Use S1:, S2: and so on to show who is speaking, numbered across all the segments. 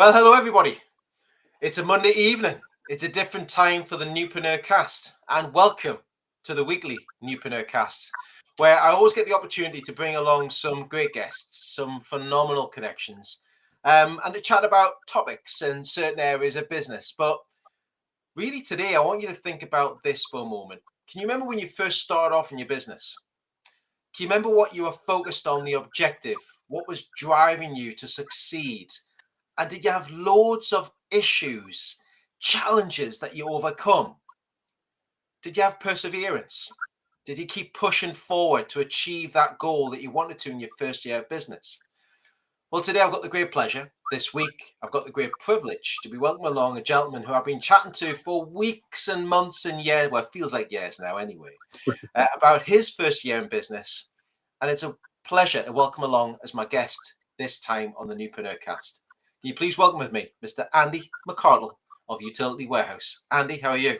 S1: Well, hello everybody. It's a Monday evening. It's a different time for the Newpreneur cast, and welcome to the weekly Newpreneur cast, where I always get the opportunity to bring along some great guests, some phenomenal connections, and to chat about topics in certain areas of business. But really today, I want you to think about this for a moment. Can you remember when you first started off in your business? Can you remember what you were focused on, the objective? What was driving you to succeed? And did you have loads of issues, challenges that you overcome? Did you have perseverance? Did you keep pushing forward to achieve that goal that you wanted to in your first year of business? Well, today I've got the great pleasure, this week, I've got the great privilege to be welcoming along a gentleman who I've been chatting to for weeks and months and years, well, it feels like years now anyway, about his first year in business. And it's a pleasure to welcome along as my guest this time on the Newpreneur cast. Can you please welcome with me Mr. Andy McCardle of Utility Warehouse. Andy, how are you?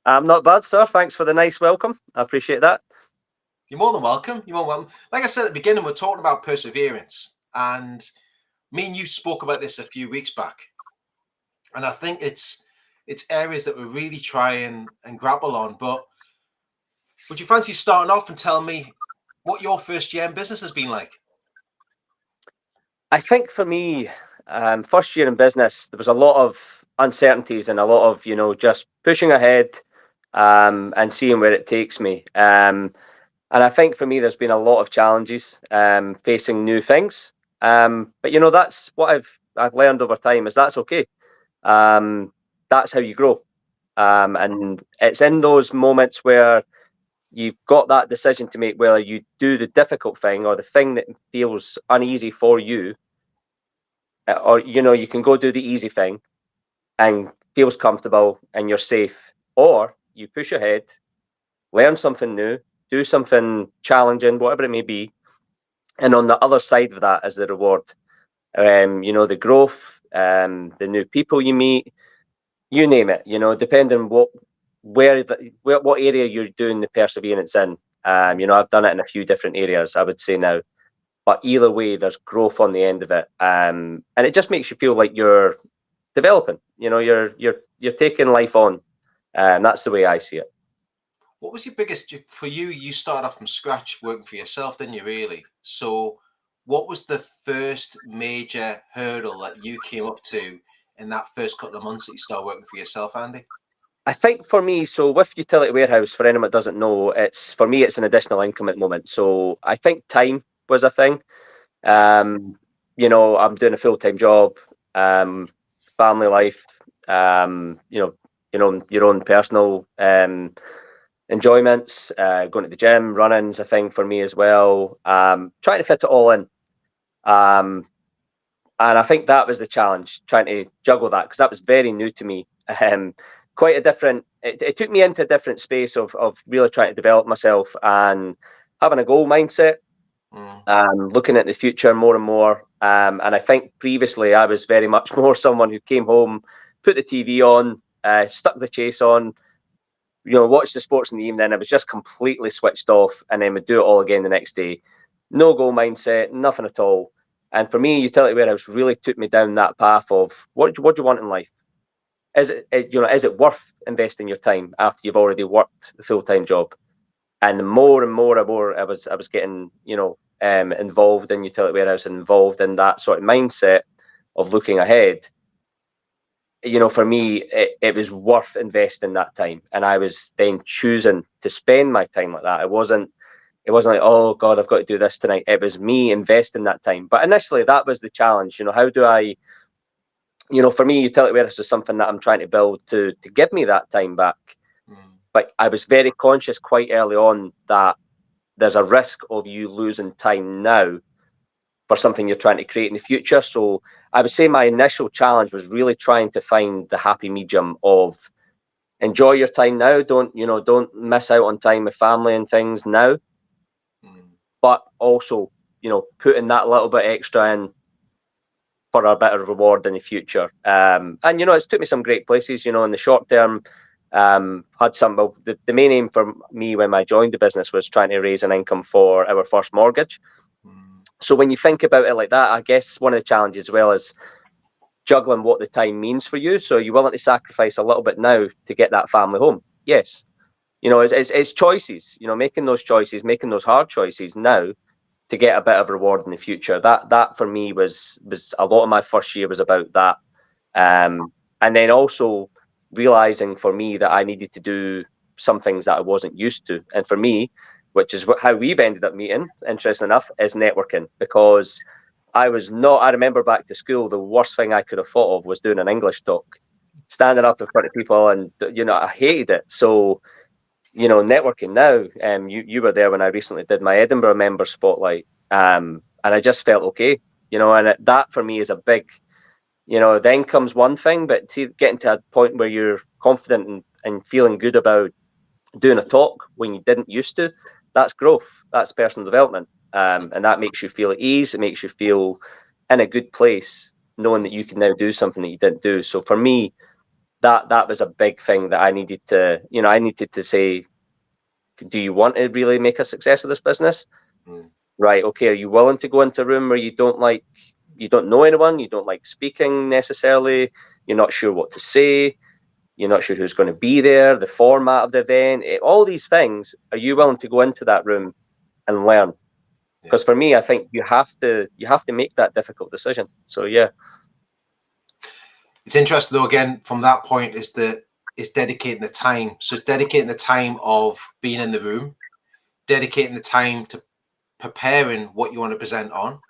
S2: I'm not bad, sir. Thanks for the nice welcome. I appreciate that.
S1: You're more than welcome. You're more than welcome. Like I said at the beginning, we're talking about perseverance. And me and you spoke about this a few weeks back. And I think it's areas that we really try and grapple on. But would you fancy starting off and tell me what your first year in business has been like?
S2: I think for me, first year in business, there was a lot of uncertainties and a lot of, just pushing ahead and seeing where it takes me. And I think for me, there's been a lot of challenges facing new things. But that's what I've learned over time is that's okay. That's how you grow. And it's in those moments where you've got that decision to make whether you do the difficult thing or the thing that feels uneasy for you, or you can go do the easy thing and feels comfortable and you're safe, or you push ahead, learn something new, do something challenging, whatever it may be, and on the other side of that is the reward. The growth, the new people you meet, you name it. Depending what area you're doing the perseverance in. I've done it in a few different areas, I would say now. But either way, there's growth on the end of it, and it just makes you feel like you're developing. You're taking life on, and that's the way I see it.
S1: What was your biggest, for you, you started off from scratch working for yourself, didn't you, really? So what was the first major hurdle that you came up to in that first couple of months that you started working for yourself, Andy?
S2: I think for me, so with Utility Warehouse, for anyone that doesn't know, for me it's an additional income at the moment. So I think time was a thing. I'm doing a full-time job, family life, your own personal enjoyments, going to the gym, running's a thing for me as well. Trying to fit it all in. And I think that was the challenge, trying to juggle that, because that was very new to me. Quite a different, it took me into a different space of really trying to develop myself and having a goal mindset, looking at the future more and more. And I think previously I was very much more someone who came home, put the TV on, stuck the chase on, watched the sports in the evening. I was just completely switched off and then would do it all again the next day. No goal mindset, nothing at all. And for me, Utility Warehouse really took me down that path of what do you want in life? Is it worth investing your time after you've already worked the full-time job? And the more and more I was getting, involved in Utility Warehouse and involved in that sort of mindset of looking ahead. For me, it was worth investing that time, and I was then choosing to spend my time like that. It wasn't like, oh God, I've got to do this tonight. It was me investing that time. But initially, that was the challenge. How do I? For me, Utility Warehouse is something that I'm trying to build to give me that time back. But I was very conscious quite early on that there's a risk of you losing time now for something you're trying to create in the future. So I would say my initial challenge was really trying to find the happy medium of enjoy your time now. Don't miss out on time with family and things now. But also, putting that little bit extra in for a bit of reward in the future. And it's took me some great places. In the short term, had some. Well, the main aim for me when I joined the business was trying to raise an income for our first mortgage. So when you think about it like that, I guess one of the challenges as well is juggling what the time means for you. So are you willing to sacrifice a little bit now to get that family home? Yes. You know, it's choices, you know, making those choices, making those hard choices now to get a bit of reward in the future. That for me was a lot of my first year was about that. And then also realizing for me that I needed to do some things that I wasn't used to. And for me, which is how we've ended up meeting, interesting enough, is networking. Because I remember back to school, the worst thing I could have thought of was doing an English talk, standing up in front of people, and, you know, I hated it. So, you know, networking now, you were there when I recently did my Edinburgh member spotlight, and I just felt okay, you know, and that for me is a big, you know, then comes one thing, but see, getting to a point where you're confident and feeling good about doing a talk when you didn't used to, that's growth, that's personal development, and that makes you feel at ease, it makes you feel in a good place, knowing that you can now do something that you didn't do. So for me, that was a big thing that I needed to, you know, I needed to say, do you want to really make a success of this business? Right, okay, are you willing to go into a room where you don't know anyone, you don't like speaking necessarily, you're not sure what to say, you're not sure who's going to be there, the format of the event, all these things, are you willing to go into that room and learn? Because for me, I think you have to make that difficult decision. So yeah.
S1: It's interesting though, again, from that point, is dedicating the time. So it's dedicating the time of being in the room, dedicating the time to preparing what you want to present on.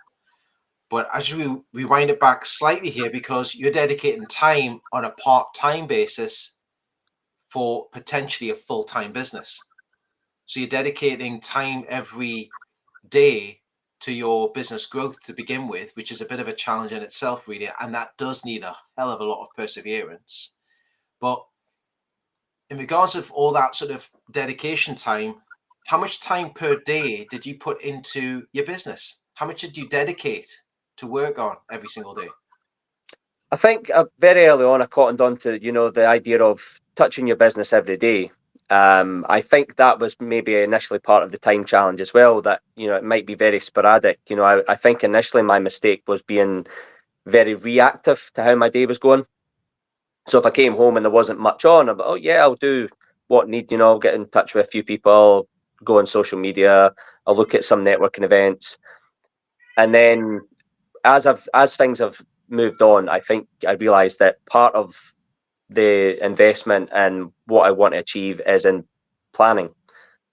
S1: But as we rewind it back slightly here, because you're dedicating time on a part-time basis for potentially a full-time business. So you're dedicating time every day to your business growth to begin with, which is a bit of a challenge in itself, really. And that does need a hell of a lot of perseverance. But in regards of all that sort of dedication time, how much time per day did you put into your business? How much did you dedicate to work on every single day?
S2: I think very early on, I cottoned on to, you know, the idea of touching your business every day. I think that was maybe initially part of the time challenge as well, that, you know, it might be very sporadic. You know, I think initially my mistake was being very reactive to how my day was going. So if I came home and there wasn't much on, I'm like, oh yeah, I'll do what need, you know, I'll get in touch with a few people, go on social media, I'll look at some networking events. And then as things have moved on, I think I realized that part of the investment and what I want to achieve is in planning,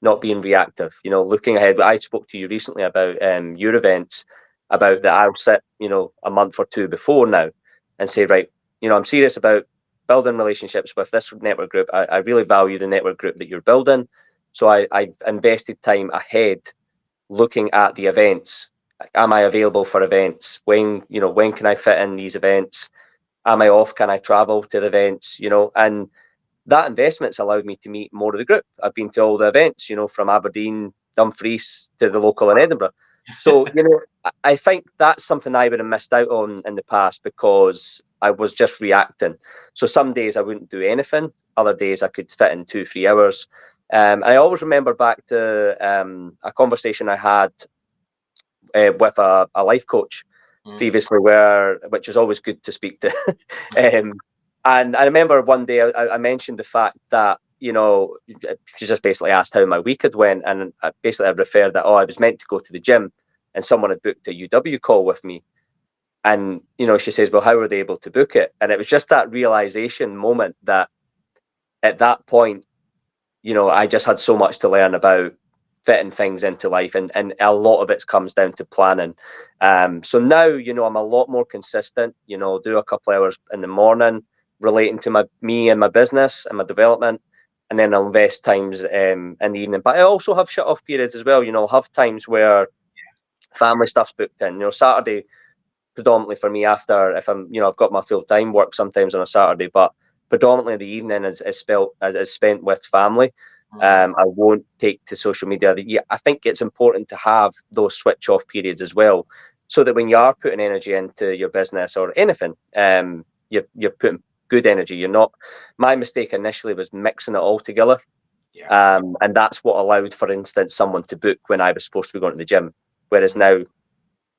S2: not being reactive, you know, looking ahead. I spoke to you recently about your events, about that I'll sit, you know, a month or two before now and say, right, you know, I'm serious about building relationships with this network group. I really value the network group that you're building. So I invested time ahead looking at the events. Am I available for events? When can I fit in these events? Am I off? Can I travel to the events? You know, and that investment's allowed me to meet more of the group. I've been to all the events, you know, from Aberdeen, Dumfries to the local in Edinburgh. So, you know, I think that's something I would have missed out on in the past because I was just reacting. So some days I wouldn't do anything. Other days I could fit in 2-3 hours. I always remember back to a conversation I had with a life coach previously, which is always good to speak to. And I remember one day I mentioned the fact that, you know, she just basically asked how my week had went, and I referred that, I was meant to go to the gym, and someone had booked a UW call with me. And, you know, she says, well, how were they able to book it? And it was just that realization moment that at that point, you know, I just had so much to learn about fitting things into life, and a lot of it comes down to planning. So now, you know, I'm a lot more consistent, you know, do a couple hours in the morning relating to me and my business and my development, and then I'll invest times in the evening. But I also have shut off periods as well. You know, I'll have times where family stuff's booked in. You know, Saturday predominantly for me, after, if I'm, you know, I've got my full-time work sometimes on a Saturday, but predominantly the evening is spent with family. I won't take to social media. I think it's important to have those switch off periods as well, so that when you are putting energy into your business or anything, you're putting good energy. You're not. My mistake initially was mixing it all together, and that's what allowed, for instance, someone to book when I was supposed to be going to the gym, whereas now,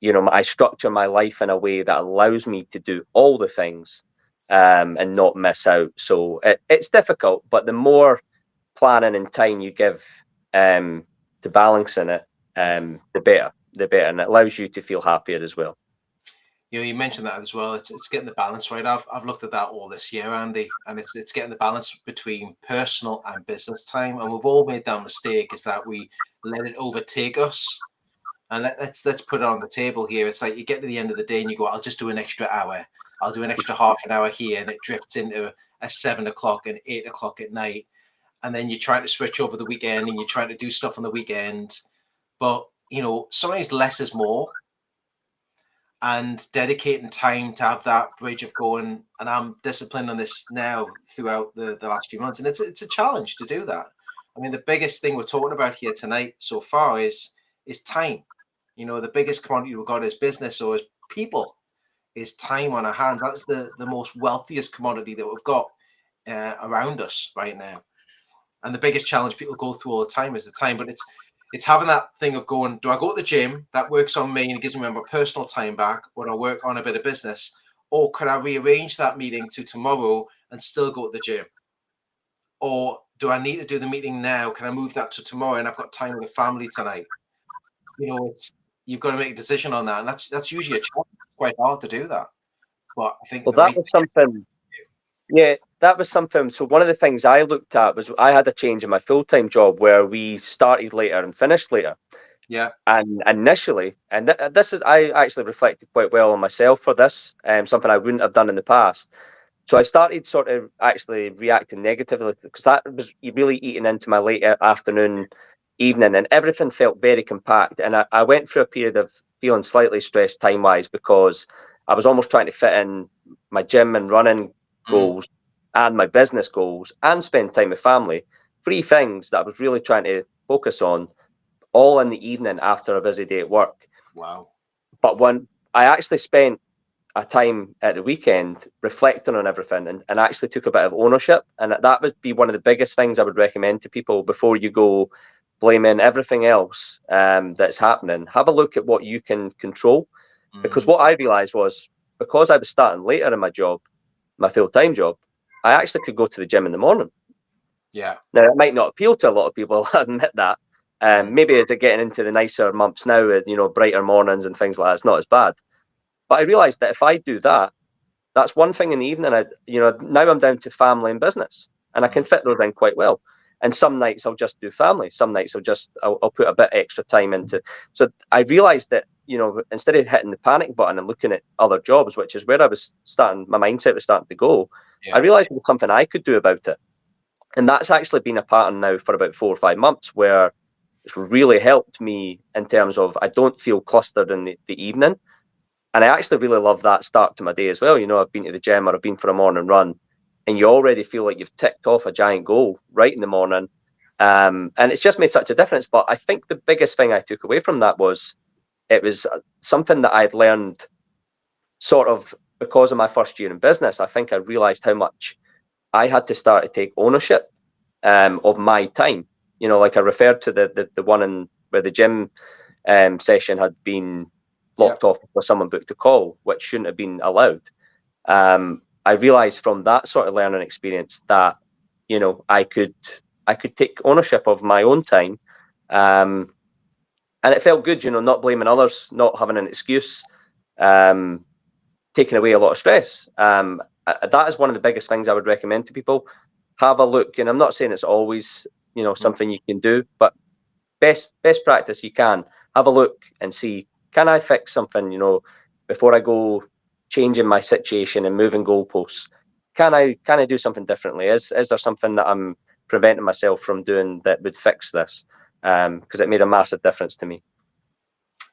S2: I structure my life in a way that allows me to do all the things and not miss out. So it's difficult, but the more planning and time you give to balancing it, the better, and it allows you to feel happier as well.
S1: You mentioned that as well. It's getting the balance right. I've looked at that all this year, Andy, and it's getting the balance between personal and business time. And we've all made that mistake, is that we let it overtake us. And let's put it on the table here. It's like you get to the end of the day and you go, I'll just do an extra hour. I'll do an extra half an hour here, and it drifts into a 7 o'clock and 8 o'clock at night. And then you're trying to switch over the weekend and you're trying to do stuff on the weekend. But sometimes less is more. And dedicating time to have that bridge of going, and I'm disciplined on this now throughout the last few months, and it's a challenge to do that. I mean, the biggest thing we're talking about here tonight so far is time. The biggest commodity we've got is business, or is people, is time on our hands. That's the most wealthiest commodity that we've got around us right now. And the biggest challenge people go through all the time is the time. But it's having that thing of going, do I go to the gym? That works on me and it gives me my personal time back, or I work on a bit of business? Or could I rearrange that meeting to tomorrow and still go to the gym? Or do I need to do the meeting now? Can I move that to tomorrow and I've got time with the family tonight? You've got to make a decision on that. And that's usually a challenge. It's quite hard to do that. But I think
S2: that was something. Yeah, that was something. So one of the things I looked at was I had a change in my full-time job where we started later and finished later.
S1: Yeah.
S2: And initially, and this is, I actually reflected quite well on myself for this, something I wouldn't have done in the past. So I started sort of actually reacting negatively because that was really eating into my late afternoon, evening, and everything felt very compact. And I went through a period of feeling slightly stressed time-wise because I was almost trying to fit in my gym and running goals and my business goals and spend time with family. 3 things that I was really trying to focus on, all in the evening after a busy day at work.
S1: Wow.
S2: But when I actually spent a time at the weekend reflecting on everything and actually took a bit of ownership, and that would be one of the biggest things I would recommend to people before you go blaming everything else that's happening. Have a look at what you can control, because what I realized was, because I was starting later in my job, my full-time job, I actually could go to the gym in the morning.
S1: Yeah.
S2: Now, it might not appeal to a lot of people, I'll admit that. Maybe as getting into the nicer months now, brighter mornings and things like that, it's not as bad. But I realised that if I do that, that's one thing in the evening. Now I'm down to family and business, and I can fit those in quite well. And some nights I'll just do family. Some nights I'll put a bit extra time into. So I realised that, instead of hitting the panic button and looking at other jobs, which is where I was starting, my mindset was starting to go, I realised there was something I could do about it. And that's actually been a pattern now for about 4 or 5 months, where it's really helped me in terms of I don't feel clustered in the evening. And I actually really love that start to my day as well. I've been to the gym or I've been for a morning run, and you already feel like you've ticked off a giant goal right in the morning. And it's just made such a difference. But I think the biggest thing I took away from that was it was something that I'd learned sort of because of my first year in business. I think I realized how much I had to start to take ownership of my time. Like I referred to the one where the gym session had been locked off because someone booked a call, which shouldn't have been allowed. I realized from that sort of learning experience that, I could take ownership of my own time. And it felt good, not blaming others, not having an excuse, taking away a lot of stress. That is one of the biggest things I would recommend to people. Have a look, and I'm not saying it's always, something you can do, but best practice you can have a look and see, can I fix something, before I go changing my situation and moving goalposts? Can I do something differently? Is there something that I'm preventing myself from doing that would fix this? Because it made a massive difference to me.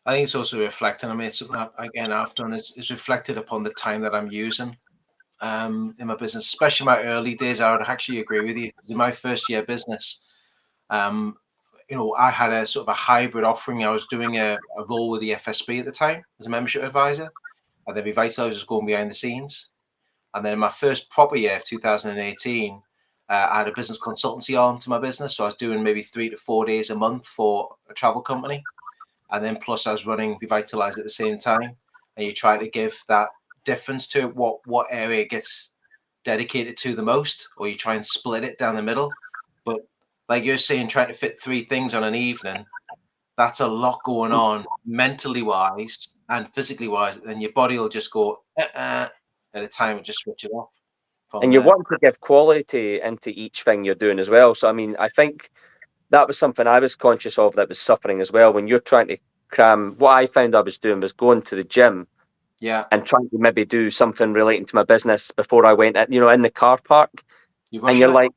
S1: I think it's also reflecting. I mean, it's something again I've done is reflected upon the time that I'm using in my business, especially my early days. I would actually agree with you. In my first year business, I had a sort of a hybrid offering. I was doing a role with the FSB at the time as a membership advisor, and then Vital, I was just going behind the scenes. And then in my first proper year of 2018, I had a business consultancy arm to my business. So I was doing maybe 3 to 4 days a month for a travel company. and then plus I was running Revitalize at the same time, and you try to give that difference to it, what area gets dedicated to the most, or you try and split it down the middle. But like you're saying, trying to fit 3 things on an evening, that's a lot going on mentally wise and physically wise, and your body will just go at a time and just switch it off from
S2: And you
S1: there.
S2: want to give quality into each thing you're doing as well. So I mean, I think that was something I was conscious of that was suffering as well. When you're trying to cram, what I found I was doing was going to the gym
S1: Yeah,
S2: and trying to maybe do something relating to my business before I went, in the car park.
S1: you're
S2: And
S1: rushing
S2: you're
S1: it.
S2: like,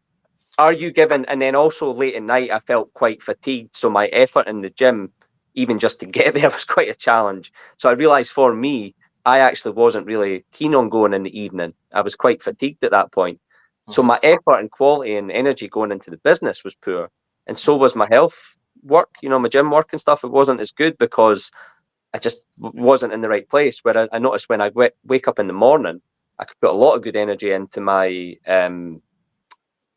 S2: are you giving? And then also late at night, I felt quite fatigued. So my effort in the gym, even just to get there, was quite a challenge. So I realized for me, I actually wasn't really keen on going in the evening. I was quite fatigued at that point. So
S1: Mhm.
S2: my effort and quality and energy going into the business was poor. And so was my health work, my gym work and stuff. It wasn't as good because I just wasn't in the right place. Where I noticed when I wake up in the morning, I could put a lot of good energy into my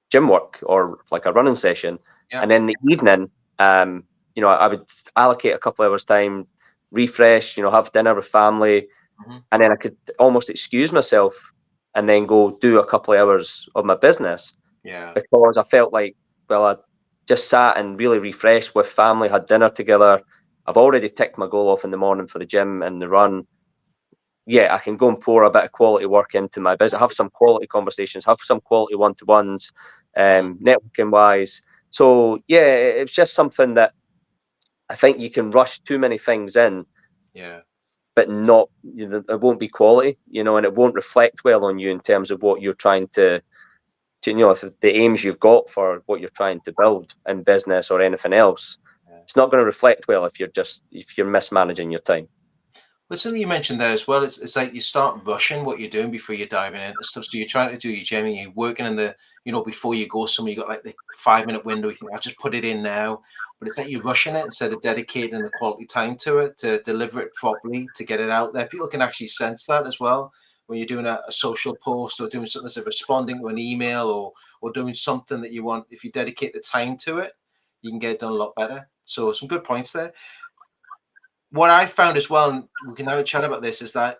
S2: gym work or like a running session.
S1: Yeah.
S2: And in the evening, I would allocate a couple hours time, refresh, have dinner with family,
S1: Mhm.
S2: and then I could almost excuse myself and then go do a couple of hours of my business
S1: Yeah.
S2: because I felt like, well, I just sat and really refreshed with family, had dinner together. I've already ticked my goal off in the morning for the gym and the run. Yeah, I can go and pour a bit of quality work into my business, have some quality conversations, have some quality one-to-ones, networking wise. So yeah, it's just something that I think you can rush too many things in,
S1: Yeah.
S2: but not, it won't be quality, and it won't reflect well on you in terms of what you're trying to if the aims you've got for what you're trying to build in business or anything else.
S1: Yeah.
S2: It's not going to reflect well if you're mismanaging your time.
S1: But something you mentioned there as well, it's like you start rushing what you're doing before you're diving into stuff. So you're trying to do your gym and you're working in the, before you go somewhere, you got like the 5 minute window. You think, I'll just put it in now. But it's like you're rushing it instead of dedicating the quality time to it, to deliver it properly, to get it out there. People can actually sense that as well when you're doing a social post or doing something as responding to an email or doing something that you want. If you dedicate the time to it, you can get it done a lot better. So some good points there. What I found as well, and we can have a chat about this, is that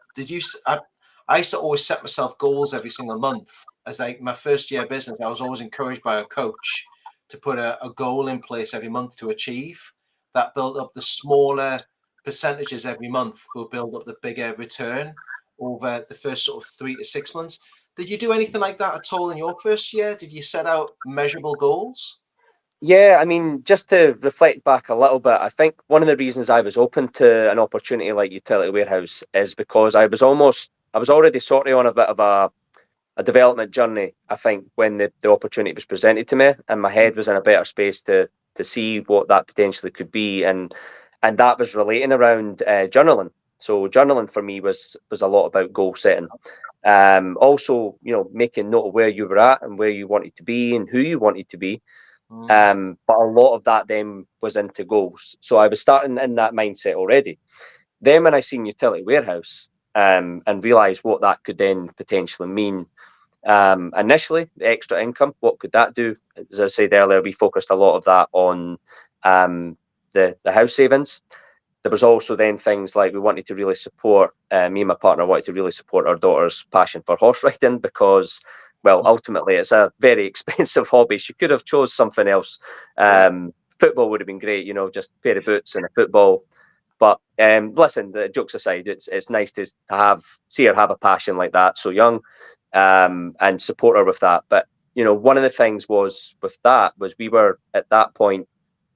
S1: I used to always set myself goals every single month. As like my first year business, I was always encouraged by a coach to put a goal in place every month to achieve. That built up the smaller percentages every month will build up the bigger return over the first sort of 3 to 6 months. Did you do anything like that at all in your first year? Did you set out measurable goals?
S2: Yeah, I mean, just to reflect back a little bit, I think one of the reasons I was open to an opportunity like Utility Warehouse is because I was already sort of on a bit of a development journey, I think, when the opportunity was presented to me, and my head was in a better space to see what that potentially could be, and that was relating around journaling. So journaling for me was a lot about goal setting. Also, making note of where you were at and where you wanted to be and who you wanted to be.
S1: Mm,
S2: But a lot of that then was into goals. So I was starting in that mindset already. Then when I seen Utility Warehouse and realised what that could then potentially mean, initially, the extra income, what could that do? As I said earlier, we focused a lot of that on the house savings. There was also then things like we wanted to really support, me and my partner wanted to really support our daughter's passion for horse riding because, well, ultimately it's a very expensive hobby. She could have chose something else.
S1: yeah.
S2: Football would have been great, just a pair of boots and a football. But listen, the jokes aside, it's nice to see her have a passion like that so young, and support her with that. But one of the things was with that was we were at that point,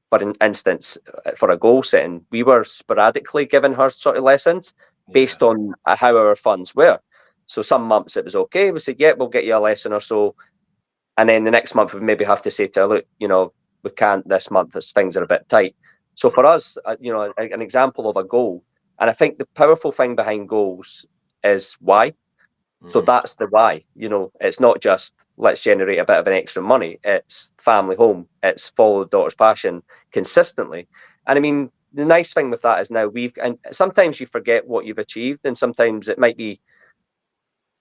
S2: for an instance, for a goal setting, we were sporadically giving her sort of lessons
S1: Yeah.
S2: based on how our funds were. So some months it was okay. We said, yeah, we'll get you a lesson or so. And then the next month we maybe have to say to her, look, we can't this month as things are a bit tight. So for us, an example of a goal, and I think the powerful thing behind goals is why. So
S1: Mhm.
S2: that's the why. It's not just let's generate a bit of an extra money. It's family home. It's follow the daughter's passion consistently. And I mean, the nice thing with that is now and sometimes you forget what you've achieved, and sometimes it might be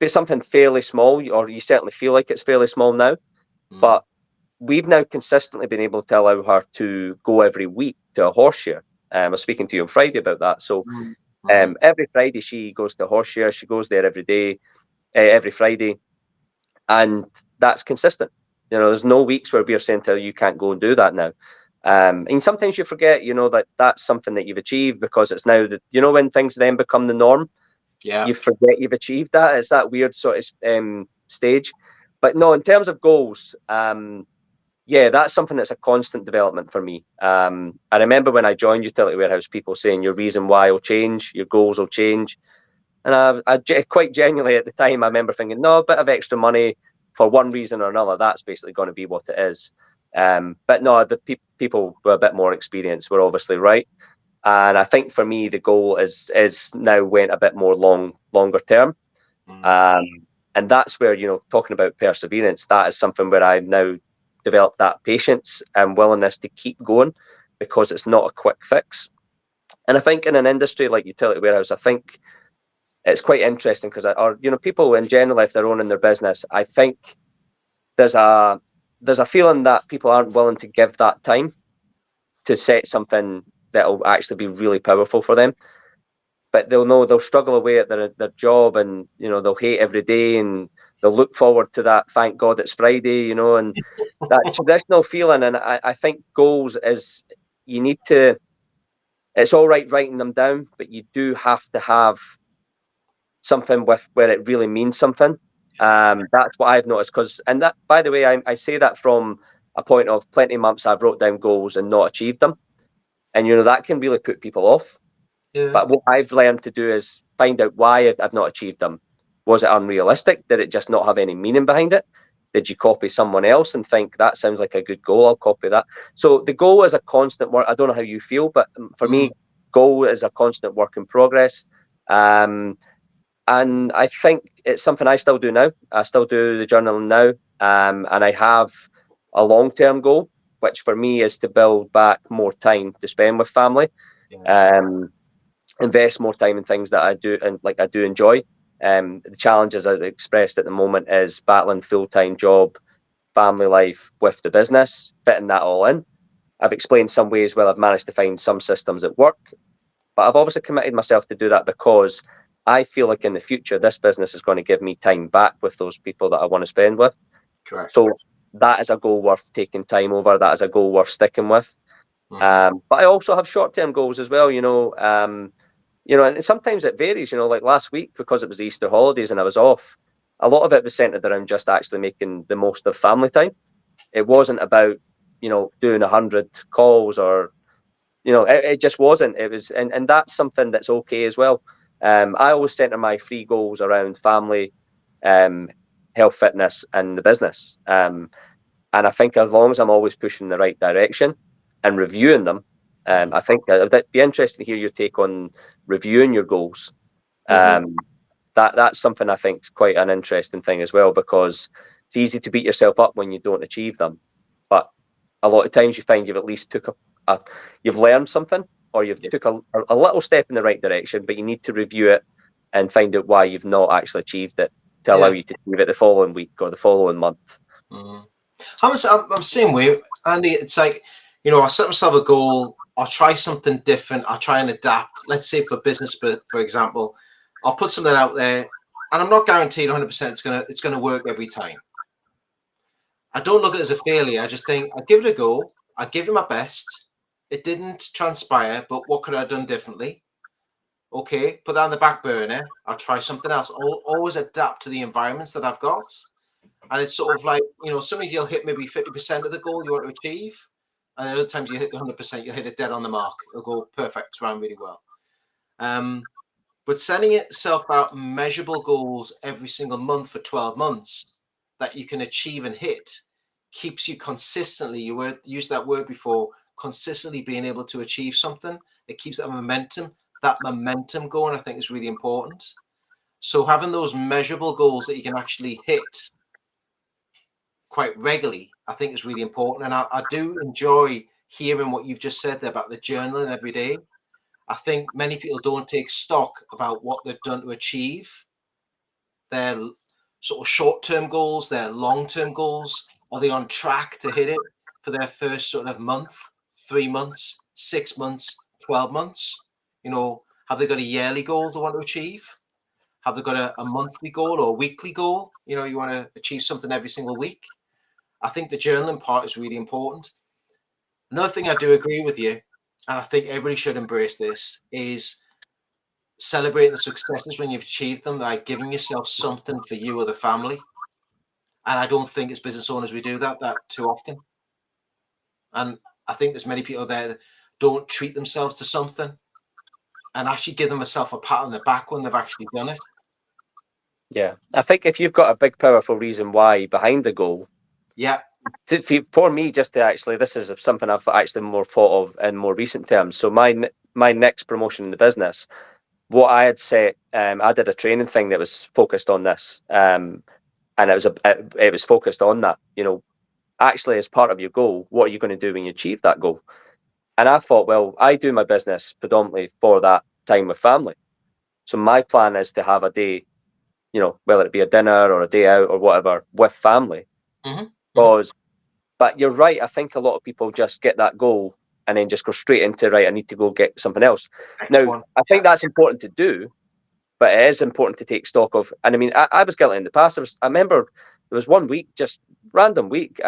S2: something fairly small, or you certainly feel like it's fairly small now.
S1: Mm.
S2: But we've now consistently been able to allow her to go every week to a horse show. I was speaking to you on Friday about that. So
S1: Mm-hmm.
S2: every Friday she goes to Horseshare. She goes there every day, every Friday, and that's consistent. You know, there's no weeks where we're saying to her, you can't go and do that now. And sometimes you forget, you know, that that's something that you've achieved because it's now that, you know, when things then become the norm,
S1: Yeah.
S2: you forget you've achieved that. It's that weird sort of stage. But no, in terms of goals, yeah, that's something that's a constant development for me. I remember when I joined Utility Warehouse, people saying your reason why will change, your goals will change. And quite genuinely at the time, I remember thinking, no, a bit of extra money for one reason or another, that's basically going to be what it is. But no, the people with a bit more experience were obviously right. And I think for me, the goal is now went a bit more longer term. Um, and that's where, you know, talking about perseverance, that is something where I've now developed that patience and willingness to keep going because it's not a quick fix. And I think in an industry like Utility Warehouse, I think it's quite interesting because, or you know, people in general, if they're owning their business, I think there's a feeling that people aren't willing to give that time to set something that'll actually be really powerful for them. But they'll know they'll struggle away at their job, and you know they'll hate every day, and they'll look forward to that. Thank God it's Friday, you know, and that traditional feeling. And I think goals is you need to. It's all right writing them down, but you do have to have something with where it really means something. That's what I've noticed. Because, and that, by the way, I say that from a point of plenty of months I've wrote down goals and not achieved them, and you know that can really put people off.
S1: Yeah.
S2: But what I've learned to do is find out why I've not achieved them. Was it unrealistic? Did it just not have any meaning behind it? Did you copy someone else and think that sounds like a good goal? I'll copy that. So the goal is a constant work. I don't know how you feel, but for me, goal is a constant work in progress. And I think it's something I still do now. I still do the journaling now. And I have a long-term goal, which for me is to build back more time to spend with family.
S1: Yeah.
S2: Invest more time in things that I do and like I do enjoy. The challenges I've expressed at the moment is battling full-time job, family life with the business, fitting that all in. I've explained some ways where I've managed to find some systems that work, but I've obviously committed myself to do that because I feel like in the future this business is going to give me time back with those people that I want to spend with.
S1: Correct.
S2: So that is a goal worth taking time over. That is a goal worth sticking with. But I also have short-term goals as well. You know, and sometimes it varies. You know, like last week because it was Easter holidays and I was off. A lot of it was centered around just actually making the most of family time. It wasn't about doing 100 calls or it just wasn't. It was, and that's something that's okay as well. I always center my three goals around family, um, health, fitness, and the business. And I think as long as I'm always pushing in the right direction and reviewing them, I think it'd be interesting to hear your take on reviewing your goals. That's something I think is quite an interesting thing as well, because it's easy to beat yourself up when you don't achieve them, but a lot of times you find you've at least took you've learned something, or you've took a little step in the right direction, but you need to review it and find out why you've not actually achieved it to allow you to achieve it the following week or the following month.
S1: I'm the same way, Andy. It's like, I set myself a goal. I'll try something different. I'll try and adapt. Let's say for business, for example, I'll put something out there, and I'm not guaranteed 100% it's gonna work every time. I don't look at it as a failure. I just think I give it a go. I give it my best. It didn't transpire, but what could I have done differently? Okay, put that on the back burner. I'll try something else. I'll always adapt to the environments that I've got. And it's sort of like, sometimes you'll hit maybe 50% of the goal you want to achieve. And then other times you hit the 100%, you'll hit it dead on the mark. It'll go perfect, it's run really well. But setting itself out measurable goals every single month for 12 months that you can achieve and hit keeps you consistently, you used that word before, consistently being able to achieve something. It keeps that momentum going, I think is really important. So having those measurable goals that you can actually hit quite regularly, I think is really important. And I do enjoy hearing what you've just said there about the journaling every day. I think many people don't take stock about what they've done to achieve their sort of short-term goals, their long-term goals. Are they on track to hit it for their first sort of month, 3 months, 6 months, 12 months? You know, have they got a yearly goal they want to achieve? Have they got a monthly goal or a weekly goal? You know, you want to achieve something every single week. I think the journaling part is really important. Another thing I do agree with you, and I think everybody should embrace this, is celebrating the successes when you've achieved them, like giving yourself something for you or the family. And I don't think as business owners we do that too often. And I think there's many people there that don't treat themselves to something and actually give themselves a pat on the back when they've actually done it.
S2: Yeah, I think if you've got a big, powerful reason why behind the goal,
S1: Yeah.
S2: for me, just to actually, this is something I've actually more thought of in more recent terms. So my next promotion in the business, what I had set, I did a training thing that was focused on this, and it was focused on that. You know, actually, as part of your goal, what are you going to do when you achieve that goal? And I thought, well, I do my business predominantly for that time with family. So my plan is to have a day, you know, whether it be a dinner or a day out or whatever, with family.
S1: Mm-hmm.
S2: Because, but you're right. I think a lot of people just get that goal and then just go straight into, right, I need to go get something else.
S1: Next
S2: Now,
S1: one.
S2: I think that's important to do, but it is important to take stock of. And I mean, I was guilty in the past. I remember there was one week, just random week.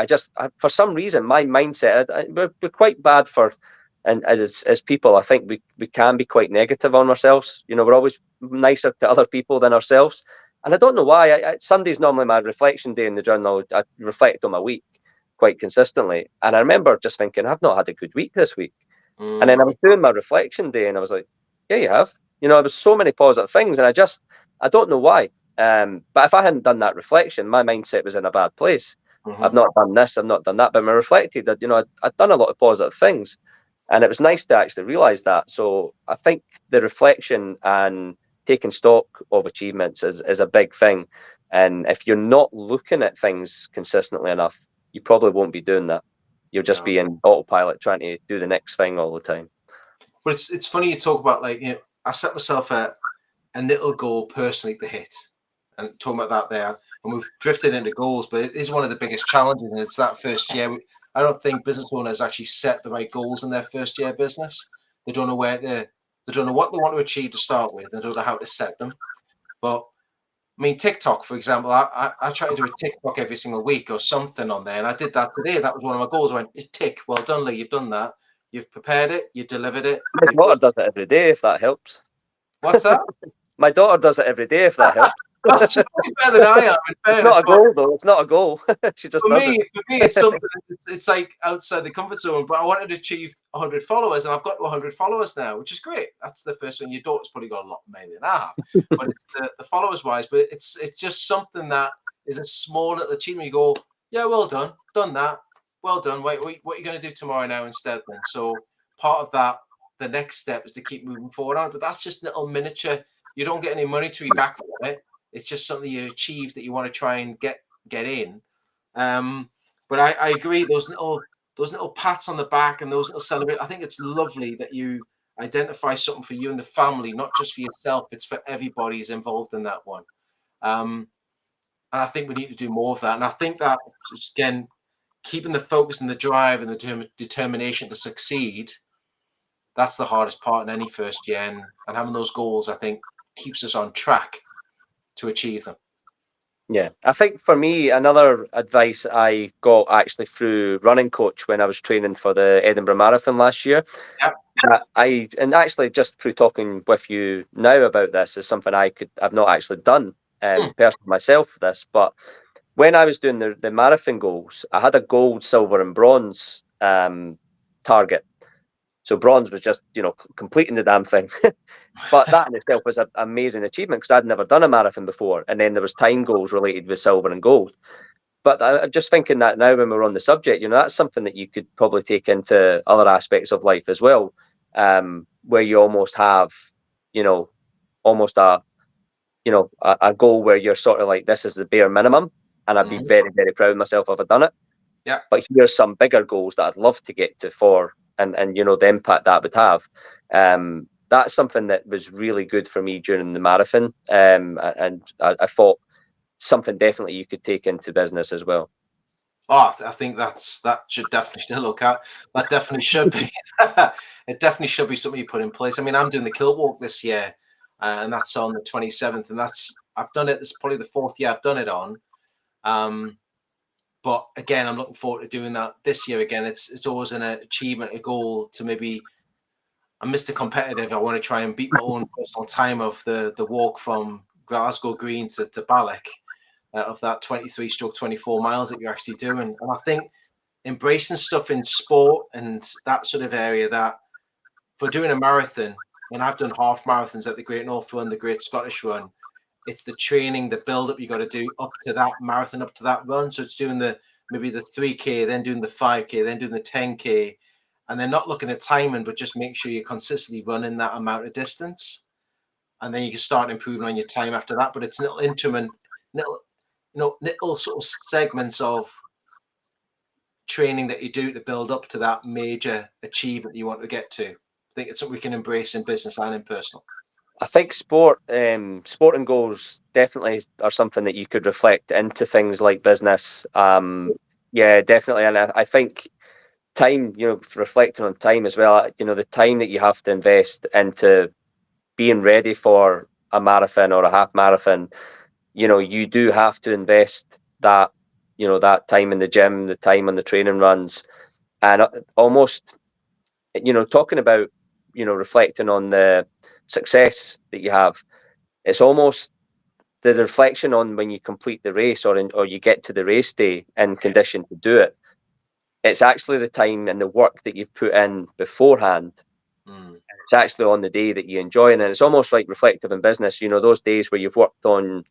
S2: For some reason, my mindset, we're quite bad for, and as people, I think we can be quite negative on ourselves. You know, we're always nicer to other people than ourselves. And I don't know why. Sunday's normally my reflection day in the journal. I reflect on my week quite consistently. And I remember just thinking, I've not had a good week this week. And then I was doing my reflection day and I was like, yeah, you have. You know, there was so many positive things, and I don't know why. But if I hadn't done that reflection, my mindset was in a bad place.
S1: Mm-hmm.
S2: I've not done this, I've not done that. But I reflected that, you know, I'd done a lot of positive things. And it was nice to actually realize that. So I think the reflection and taking stock of achievements is a big thing. And if you're not looking at things consistently enough, you probably won't be doing that. You'll just
S1: No.
S2: be in autopilot trying to do the next thing all the time.
S1: But it's funny you talk about, like, you know, I set myself a little goal personally to hit, and talking about that there, and we've drifted into goals, but it is one of the biggest challenges, and it's that first year. I don't think business owners actually set the right goals in their first year business. They don't know they don't know what they want to achieve to start with. They don't know how to set them. But I mean, TikTok, for example, I try to do a TikTok every single week or something on there, and I did that today. That was one of my goals. I went, tick, well done, Lee, you've done that. You've prepared it, you delivered it.
S2: My daughter does it every day, if that helps.
S1: What's that?
S2: My daughter does it every day, if that helps.
S1: Well, she's probably better than I am, in
S2: It's
S1: fairness,
S2: not a
S1: but
S2: goal, though. It's not a goal. She just does it.
S1: for me, it's something. It's like outside the comfort zone. But I wanted to achieve 100 followers, and I've got to 100 followers now, which is great. That's the first one. Your daughter's probably got a lot more than I have, but it's the followers wise. But it's just something that is a small little achievement. You go, yeah, well done, done that, well done. Wait, what are you going to do tomorrow now instead? Then, so part of that, the next step is to keep moving forward on. But that's just little miniature. You don't get any monetary back from it. It's just something you achieve that you want to try and get in. But I agree. Those little pats on the back and those little celebrate. I think it's lovely that you identify something for you and the family, not just for yourself. It's for everybody who's involved in that one. And I think we need to do more of that. And I think that, again, keeping the focus and the drive and the determination to succeed, that's the hardest part in any first year. And having those goals, I think, keeps us on track to achieve them.
S2: Yeah, I think for me, another advice I got actually through running coach when I was training for the Edinburgh Marathon last year.
S1: Yeah.
S2: And actually just through talking with you now about this is something I've not actually done personally myself for this, but when I was doing the marathon goals, I had a gold, silver, and bronze target. So bronze was just, you know, completing the damn thing. But that in itself was an amazing achievement because I'd never done a marathon before. And then there was time goals related with silver and gold. But I'm just thinking that now when we're on the subject, you know, that's something that you could probably take into other aspects of life as well, where you almost have, you know, almost a goal where you're sort of like, this is the bare minimum. And I'd be very, very proud of myself if I'd done it.
S1: Yeah.
S2: But here's some bigger goals that I'd love to get to for, and you know, the impact that would have. That's something that was really good for me during the marathon. And I thought something definitely you could take into business as well.
S1: Oh, I think that should definitely still look at. That definitely should be. It definitely should be something you put in place. I mean, I'm doing the Kill Walk this year, and that's on the 27th, and I've done it. This is probably the fourth year I've done it on. But again, I'm looking forward to doing that this year again. It's always an achievement, a goal to maybe. I'm Mr. Competitive. I want to try and beat my own personal time of the walk from Glasgow Green to Ballock, of that 23/24 miles that you're actually doing. And I think embracing stuff in sport and that sort of area, that for doing a marathon, when I've done half marathons at the Great North Run, the Great Scottish Run, it's the training, the build up you got to do up to that marathon, up to that run. So it's doing maybe the 3K, then doing the 5K, then doing the 10K, and then not looking at timing, but just make sure you're consistently running that amount of distance. And then you can start improving on your time after that. But it's little increment, little, little sort of segments of training that you do to build up to that major achievement you want to get to. I think it's something we can embrace in business and in personal.
S2: I think sporting goals definitely are something that you could reflect into things like business. Yeah, definitely, and I think time, reflecting on time as well. The time that you have to invest into being ready for a marathon or a half marathon. You do have to invest that time in the gym, the time on the training runs, and almost, talking about, reflecting on the success that you have. It's almost the reflection on when you complete the race, or you get to the race day in condition to do it. It's actually the time and the work that you've put in beforehand. It's actually on the day that you enjoy it. And it's almost like reflective in business, those days where you've worked on,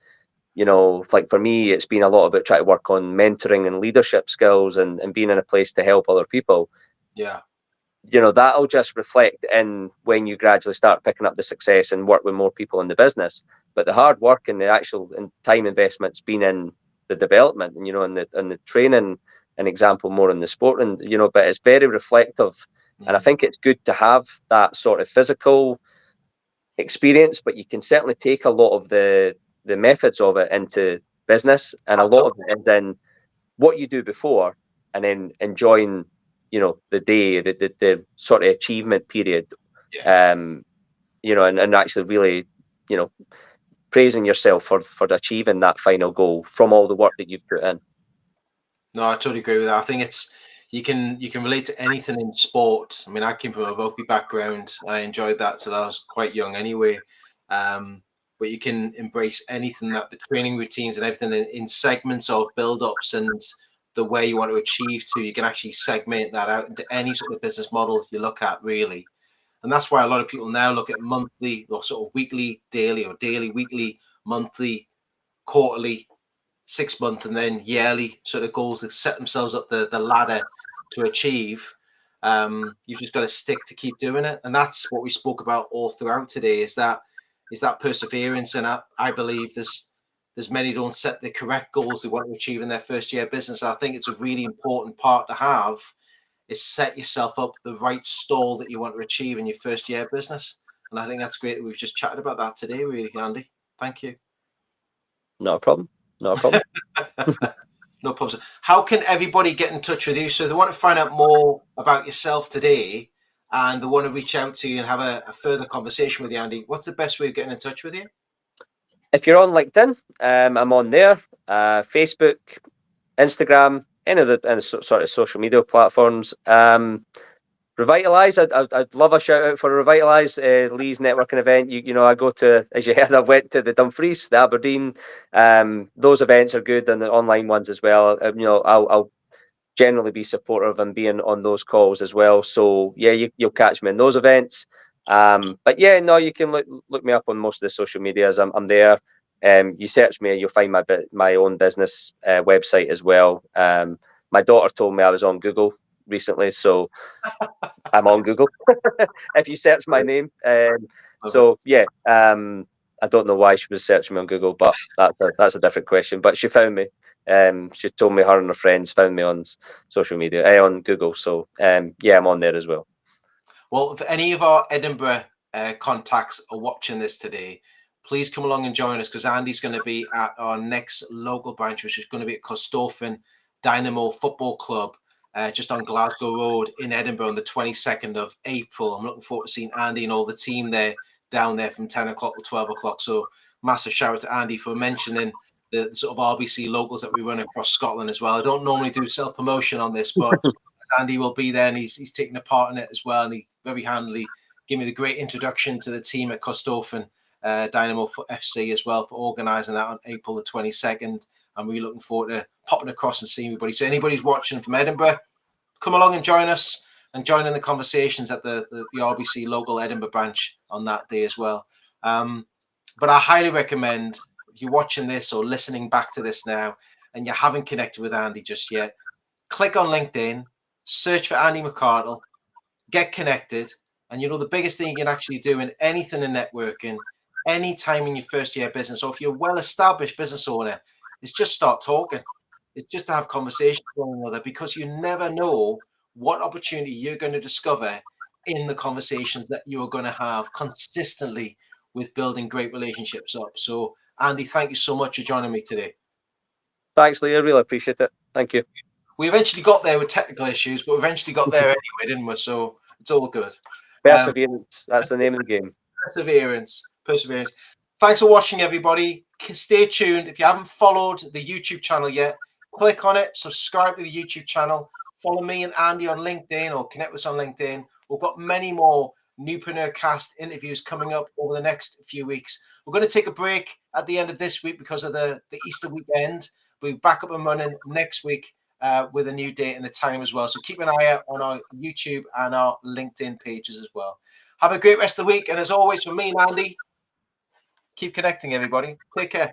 S2: like for me, it's been a lot about trying to work on mentoring and leadership skills, and being in a place to help other people.
S1: Yeah.
S2: That'll just reflect in when you gradually start picking up the success and work with more people in the business. But the hard work and the actual time investment's been in the development, and and the training, an example more in the sport, and but it's very reflective. And I think it's good to have that sort of physical experience, but you can certainly take a lot of the methods of it into business, and a lot of it is in what you do before, and then enjoying the day, the sort of achievement period.
S1: Yeah.
S2: And actually really, praising yourself for achieving that final goal from all the work that you've put in.
S1: No, I totally agree with that. I think you can relate to anything in sport. I mean, I came from a rugby background. I enjoyed that till I was quite young anyway. But you can embrace anything, that the training routines and everything in segments of build-ups and the way you want to achieve to. You can actually segment that out into any sort of business model you look at, really. And that's why a lot of people now look at monthly or sort of weekly, daily, or daily, weekly, monthly, quarterly, 6 month, and then yearly sort of goals that set themselves up the ladder to achieve. You've just got to stick to keep doing it, and that's what we spoke about all throughout today. Is that perseverance, and I believe there's many don't set the correct goals they want to achieve in their first year business. I think it's a really important part to have, is set yourself up the right stall that you want to achieve in your first year business. And I think that's great that we've just chatted about that today, really, Andy. Thank you.
S2: Not a problem. Not a problem.
S1: No problems. How can everybody get in touch with you? So if they want to find out more about yourself today and they want to reach out to you and have a further conversation with you, Andy, what's the best way of getting in touch with you?
S2: If you're on LinkedIn, I'm on there. Facebook, Instagram, any of the sort of social media platforms. Revitalize, I'd love a shout out for Revitalize, Lee's networking event. I go to, as you heard, I went to the Dumfries, the Aberdeen. Those events are good, and the online ones as well. I'll generally be supportive and being on those calls as well. So yeah, you'll catch me in those events. But yeah, no, you can look me up on most of the social medias. I'm there. You search me, you'll find my own business website as well. My daughter told me I was on Google recently, so I'm on Google. If you search my name, so yeah, I don't know why she was searching me on Google, but that's a different question. But she found me. She told me her and her friends found me on social media, on Google. So yeah, I'm on there as well.
S1: Well, if any of our Edinburgh contacts are watching this today, please come along and join us, because Andy's going to be at our next local branch, which is going to be at Costofen Dynamo Football Club, just on Glasgow Road in Edinburgh on the 22nd of April. I'm looking forward to seeing Andy and all the team there down there from 10 o'clock to 12 o'clock. So massive shout out to Andy for mentioning the sort of RBC locals that we run across Scotland as well. I don't normally do self-promotion on this, but Andy will be there and he's taking a part in it as well. And he very handily gave me the great introduction to the team at Costofen Dynamo FC as well for organising that on April the 22nd. I'm really looking forward to popping across and seeing everybody. So anybody's watching from Edinburgh, come along and join us and join in the conversations at the RBC local Edinburgh branch on that day as well. But I highly recommend, if you're watching this or listening back to this now and you haven't connected with Andy just yet, click on LinkedIn, search for Andy McCardle, get connected. And the biggest thing you can actually do in anything in networking, any time in your first year of business, or if you're a well-established business owner, is just start talking. It's just to have conversations with one another, because you never know what opportunity you're going to discover in the conversations that you're going to have consistently with building great relationships up. So, Andy, thank you so much for joining me today.
S2: Thanks, Lee. I really appreciate it. Thank you.
S1: We eventually got there with technical issues, but we eventually got there anyway, didn't we? So it's all good.
S2: Perseverance. That's the name of the game.
S1: Perseverance. Thanks for watching, everybody. Stay tuned. If you haven't followed the YouTube channel yet, click on it, subscribe to the YouTube channel, follow me and Andy on LinkedIn or connect with us on LinkedIn. We've got many more Newpreneur Cast interviews coming up over the next few weeks. We're going to take a break at the end of this week because of the Easter weekend. We'll be back up and running next week with a new date and a time as well. So keep an eye out on our YouTube and our LinkedIn pages as well. Have a great rest of the week. And as always, from me and Andy, keep connecting, everybody. Take care.